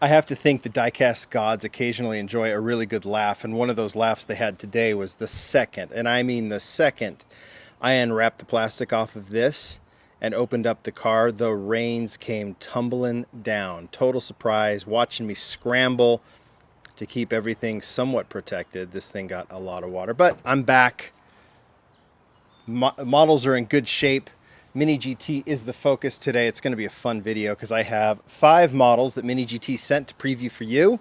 I have to think the diecast gods occasionally enjoy a really good laugh, and one of those laughs they had today was the second, and I mean the second, I unwrapped the plastic off of this and opened up the car, the reins came tumbling down. Total surprise, watching me scramble to keep everything somewhat protected. This thing got a lot of water, but I'm back. Models are in good shape. Mini GT is the focus today. It's going to be a fun video because I have 5 models that Mini GT sent to preview for you.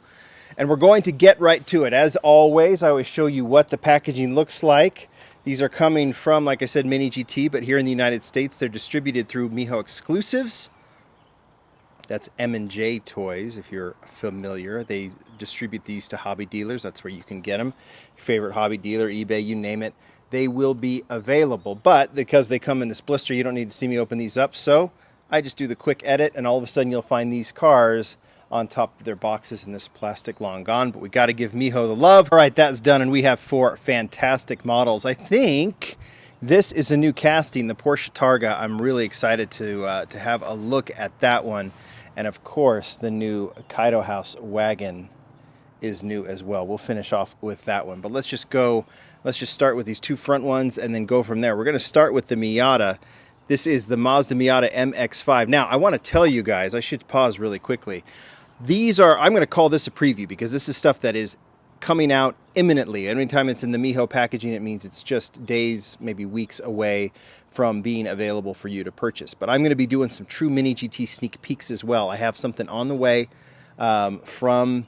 And we're going to get right to it. As always, I always show you what the packaging looks like. These are coming from, like I said, Mini GT, but here in the United States, they're distributed through Miho Exclusives. That's M&J Toys, if you're familiar. They distribute these to hobby dealers. That's where you can get them. Your favorite hobby dealer, eBay, you name it. They will be available. But because they come in this blister, you don't need to see me open these up. So I just do the quick edit, and all of a sudden you'll find these cars on top of their boxes in this plastic long gone. But we got to give Miho the love. All right, that's done, and we have 4 fantastic models. I think this is a new casting, the Porsche Targa. I'm really excited to have a look at that one. And of course, the new Kaido House Wagon is new as well. We'll finish off with that one. But let's just start with these 2 front ones and then go from there. We're going to start with the Miata. This is the Mazda Miata MX-5. Now, I want to tell you guys, I should pause really quickly. I'm going to call this a preview because this is stuff that is coming out imminently. Anytime it's in the Miho packaging, it means it's just days, maybe weeks away from being available for you to purchase. But I'm going to be doing some true Mini GT sneak peeks as well. I have something on the way from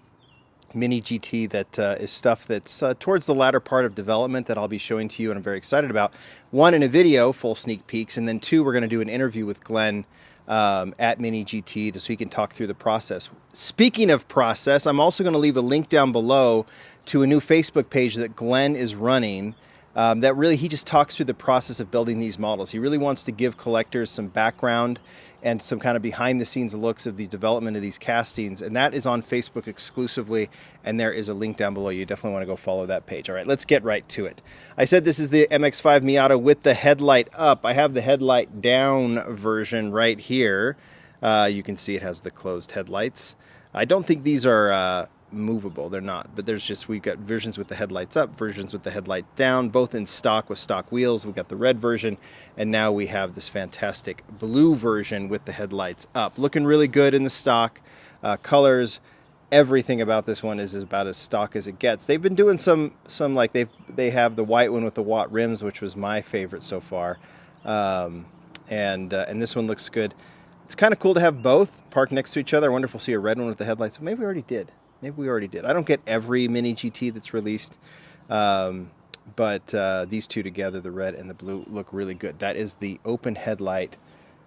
Mini GT that is stuff that's towards the latter part of development that I'll be showing to you and I'm very excited about. 1, in a video, full sneak peeks, and then 2, we're going to do an interview with Glenn at Mini GT so he can talk through the process. Speaking of process, I'm also going to leave a link down below to a new Facebook page that Glenn is running that really, he just talks through the process of building these models. He really wants to give collectors some background and some kind of behind the scenes looks of the development of these castings, and that is on Facebook exclusively, and there is a link down below. You definitely want to go follow that page. All right, let's get right to it. I said this is the MX-5 Miata with the headlight up. I have the headlight down version right here. You can see it has the closed headlights. I don't think these are movable. They're not, but we've got versions with the headlights up, versions with the headlight down, both in stock with stock wheels. We've got the red version, and now we have this fantastic blue version with the headlights up. Looking really good in the stock. Colors, everything about this one is about as stock as it gets. They've been doing some like they have the white one with the Watt rims, which was my favorite so far. And this one looks good. It's kind of cool to have both parked next to each other. I wonder if we'll see a red one with the headlights. Maybe we already did. I don't get every Mini GT that's released, but these 2 together, the red and the blue, look really good. That is the open headlight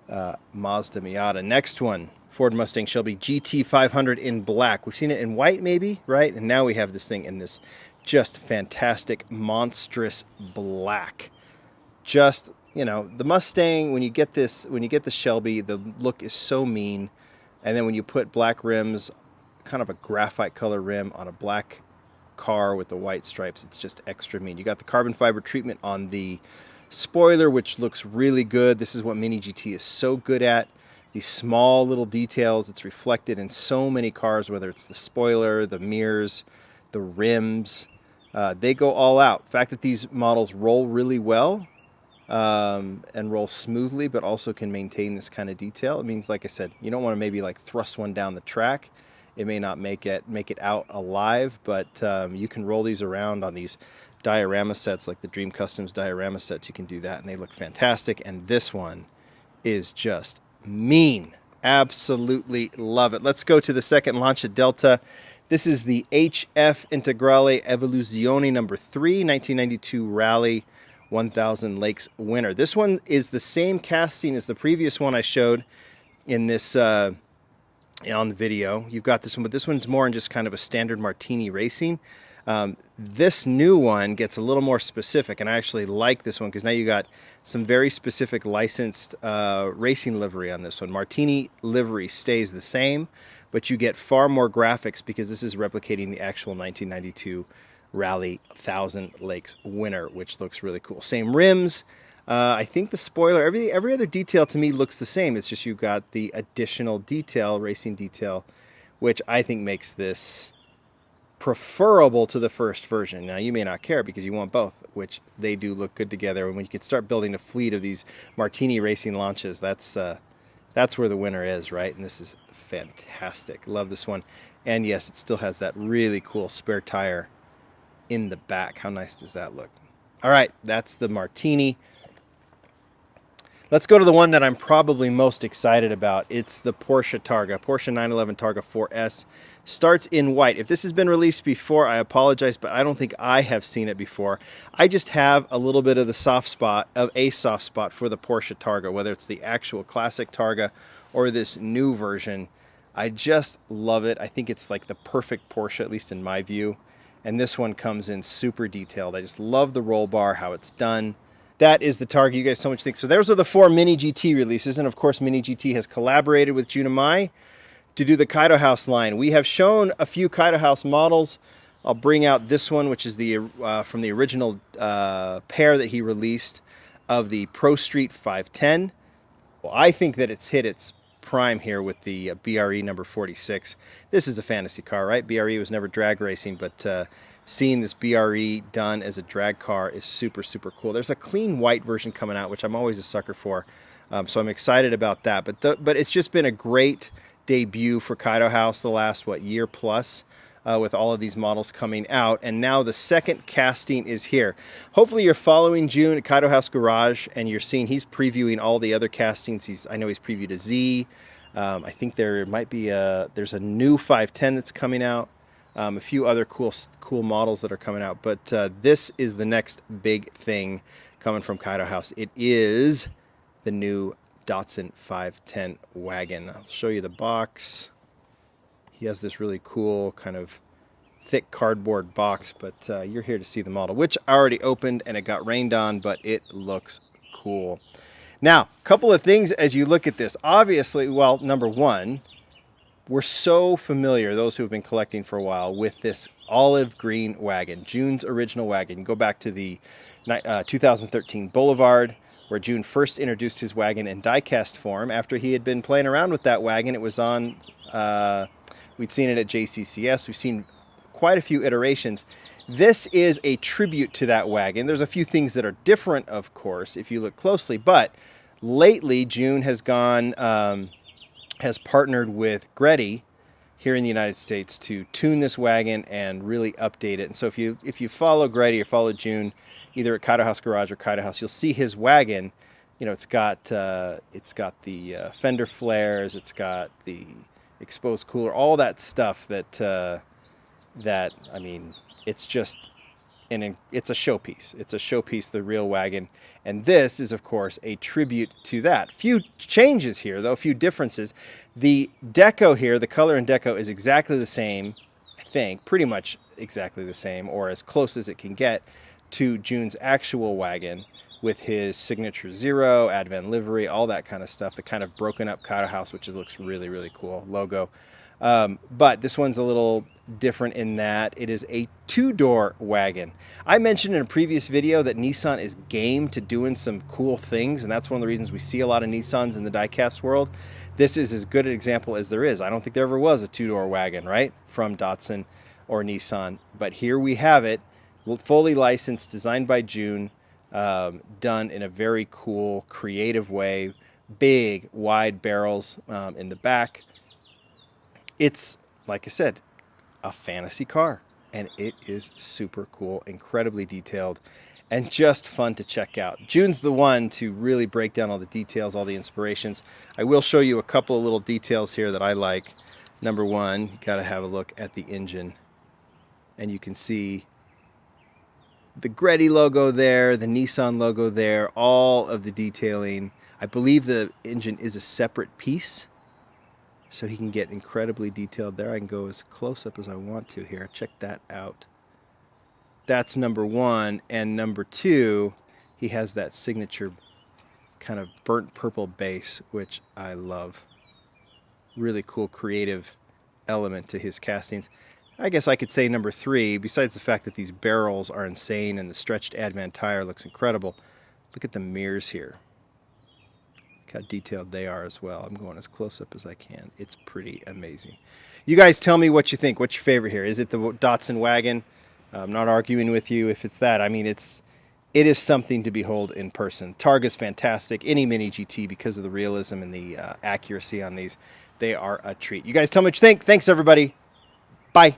Mazda Miata. Next one, Ford Mustang Shelby GT500 in black. We've seen it in white maybe, right? And now we have this thing in this just fantastic, monstrous black. Just, the Mustang, when you get the Shelby, the look is so mean. And then when you put black rims, kind of a graphite color rim on a black car with the white stripes, it's just extra mean. You got the carbon fiber treatment on the spoiler, which looks really good. This is what Mini GT is so good at. These small little details. It's reflected in so many cars, whether it's the spoiler, the mirrors, the rims. They go all out. The fact that these models roll really well and roll smoothly, but also can maintain this kind of detail. It means, like I said, you don't want to maybe like thrust one down the track. It may not make it out alive, but you can roll these around on these diorama sets, like the Dream Customs diorama sets. You can do that, and they look fantastic. And this one is just mean. Absolutely love it. Let's go to the second Lancia Delta. This is the HF Integrale Evoluzione number 3, 1992 Rally 1000 Lakes winner. This one is the same casting as the previous one I showed in this on the video. You've got this one, but this one's more in just kind of a standard martini racing. This new one gets a little more specific, and I actually like this one because now you got some very specific licensed racing livery on this one. Martini livery stays the same, but you get far more graphics because this is replicating the actual 1992 Rally 1000 Lakes winner, which looks really cool. Same rims. I think the spoiler, every other detail to me looks the same. It's just you've got the additional detail, racing detail, which I think makes this preferable to the first version. Now, you may not care because you want both, which they do look good together. And when you can start building a fleet of these Martini Racing launches, that's where the winner is, right? And this is fantastic. Love this one. And yes, it still has that really cool spare tire in the back. How nice does that look? All right, that's the Martini. Let's go to the one that I'm probably most excited about. It's the Porsche Targa, Porsche 911 Targa 4S. Starts in white. If this has been released before, I apologize, but I don't think I have seen it before. I just have a little bit of a soft spot for the Porsche Targa, whether it's the actual classic Targa or this new version. I just love it. I think it's like the perfect Porsche, at least in my view. And this one comes in super detailed. I just love the roll bar, how it's done. That is the Targa you guys so much think. So those are the 4 Mini GT releases. And of course, Mini GT has collaborated with Junimai to do the Kaido House line. We have shown a few Kaido House models. I'll bring out this one, which is the from the original pair that he released of the Pro Street 510. Well, I think that it's hit its prime here with the BRE number 46. This is a fantasy car, right? BRE was never drag racing, but seeing this BRE done as a drag car is super, super cool. There's a clean white version coming out, which I'm always a sucker for. So I'm excited about that. But it's just been a great debut for Kaido House the last, year plus, with all of these models coming out. And now the second casting is here. Hopefully you're following June at Kaido House Garage, and you're seeing he's previewing all the other castings. I know he's previewed a Z. I think there might be there's a new 510 that's coming out. A few other cool models that are coming out. But this is the next big thing coming from Kaido House. It is the new Datsun 510 wagon. I'll show you the box. He has this really cool kind of thick cardboard box, but you're here to see the model, which I already opened and it got rained on, but it looks cool. Now, a couple of things as you look at this. Obviously, well, number one, we're so familiar, those who have been collecting for a while, with this olive green wagon, June's original wagon. You go back to the 2013 Boulevard, where June first introduced his wagon in diecast form. After he had been playing around with that wagon, it was on, we'd seen it at JCCS. We've seen quite a few iterations. This is a tribute to that wagon. There's a few things that are different, of course, if you look closely, but lately June has has partnered with Greddy here in the United States to tune this wagon and really update it. And so if you follow Greddy or follow June, either at Kaido House Garage or Kaido House, you'll see his wagon. You know, it's got the fender flares, it's got the exposed cooler, all that stuff that I mean, it's just it's a showpiece. It's a showpiece, the real wagon. And this is, of course, a tribute to that. Few changes here, though, a few differences. The deco here, the color and deco is exactly the same, I think, pretty much exactly the same, or as close as it can get to June's actual wagon, with his signature zero, Advent livery, all that kind of stuff, the kind of broken up Kaido House, which looks really, really cool, logo. But this one's a little different in that it is a two-door wagon. I mentioned in a previous video that Nissan is game to doing some cool things, and that's one of the reasons we see a lot of Nissans in the diecast world. This is as good an example as there is. I don't think there ever was a two-door wagon, right, from Datsun or Nissan. But here we have it, fully licensed, designed by June, done in a very cool, creative way. Big, wide barrels in the back. It's, like I said, a fantasy car, and it is super cool, incredibly detailed, and just fun to check out. June's the one to really break down all the details, all the inspirations. I will show you a couple of little details here that I like. Number one, you got to have a look at the engine, and you can see the Greddy logo there, the Nissan logo there, all of the detailing. I believe the engine is a separate piece, so he can get incredibly detailed there. I can go as close up as I want to here. Check that out. That's number one. And number two, he has that signature kind of burnt purple base, which I love. Really cool creative element to his castings. I guess I could say number three, besides the fact that these barrels are insane and the stretched Advent tire looks incredible, look at the mirrors here. Look how detailed they are as well. I'm going as close up as I can. It's pretty amazing. You guys tell me what you think. What's your favorite here? Is it the Datsun Wagon? I'm not arguing with you if it's that. I mean, it is something to behold in person. Targa's fantastic. Any Mini GT, because of the realism and the accuracy on these, they are a treat. You guys tell me what you think. Thanks, everybody. Bye.